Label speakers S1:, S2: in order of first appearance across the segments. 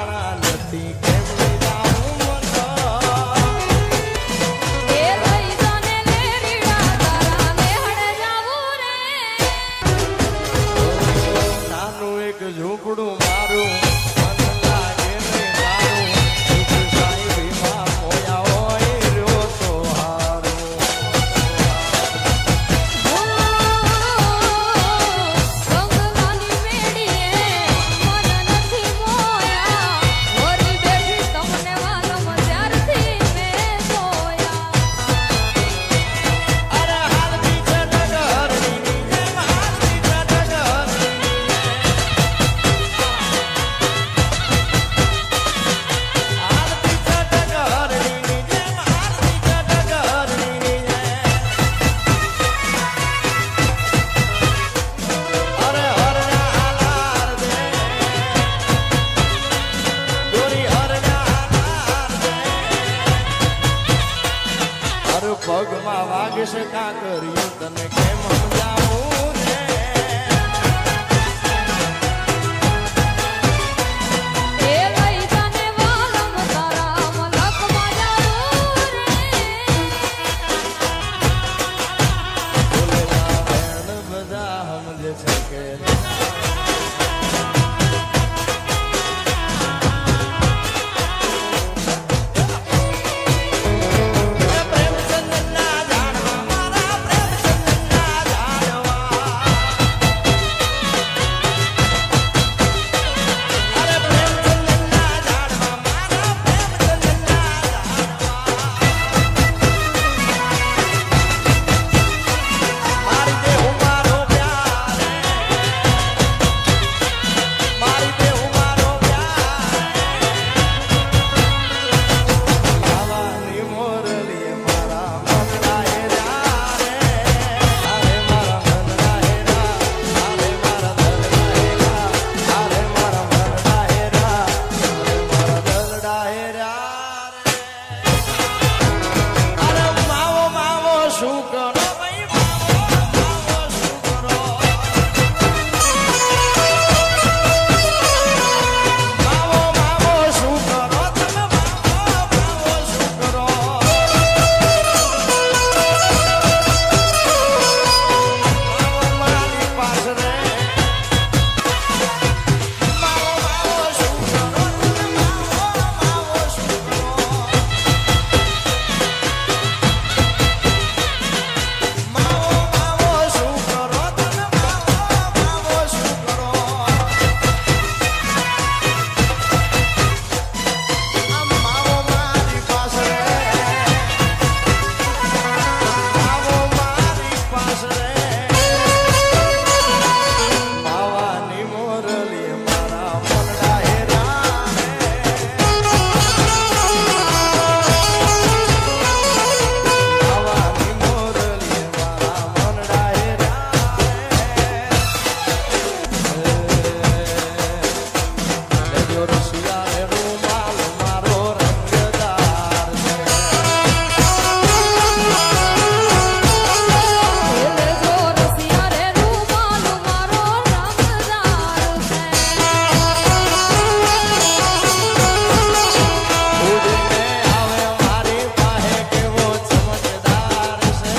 S1: મારા નથી કેમ લઈ જાઉં મને
S2: એ લઈ જાને લેરીડા તારા ને હડે જાવું રે
S1: નાનું એક ઝૂંપડું મારું મન લાગે ને તારું સુખ સાહેબીમાં મોયા હોય રહ્યો તો હારું
S2: ગંગલાની મેડીએ મન નથી મોયા ઓરી બેઠી તમને વાલમ ત્યારથી મેં જોયા
S1: અરે હાલતી છે ડગરની જેમ હાલતી છે ડગરની હાલતી છે ડગરની જેમ હાલતી છે ડગરની અરે હરના હાલાર દે દોરી હરના હાલાર દે અરે પગમાં વાગશે કાં કર્યું તને કેમ સમજાવું રે
S2: એ લઈ જાને વાલમ તારા મલકમાં જાવું રે
S1: બોલેલા બેન બધા સમજે છે કે પ્રેમચંદના જાણવા મારા પ્રેમચંદના જાણવા અરે પ્રેમચંદના જાણવા મારા પ્રેમચંદના જાણવા મારી દેહુ મારો પ્યાર મારી દેહુ મારો પ્યાર લાવાની મોરલી મારા મનના હેરા રે અરે મારા મનના હેરા અરે મારા દલડા હેરા અરે મારા મનના હેરા અરે મારા દલડા હેરા રે અરે માવો માવો શું કરો ભાઈ માવો માવો શું કરો માવો માવો શું કરો તમે માવો માવો શું કરો માવો મારી પાસે રે માવો માવો શું કરો તમે માવો માવો શું કરો માવો માવો શું કરો તમે માવો માવો શું કરો માવો મારી પાસે રે માવો મારી પાસે રે માવાની મોરલી મારા મનડા હેરા માવાની મોરલી મારા મનડા હેરા લેજો રસિયા રે રૂમાલ મારો રંગદાર છે
S2: એ લેજો રસિયા રે રૂમાલ મારો રંગદાર છે
S1: ઉડીને આવે મારી પાસે કેવો ચમકદાર છે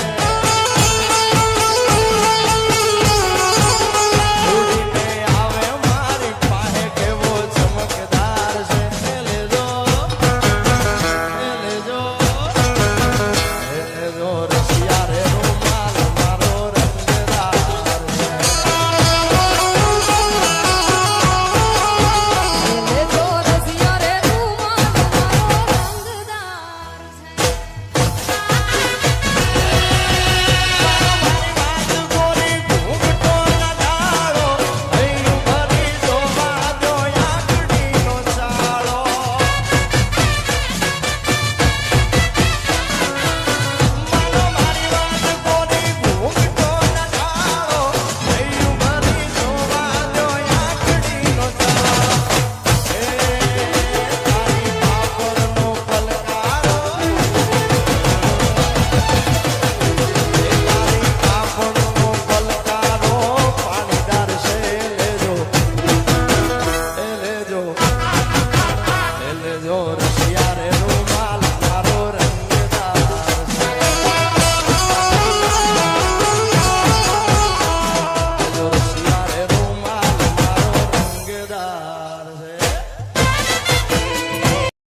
S1: ઉડીને આવે મારી પાસે કેવો ચમકદાર લીલો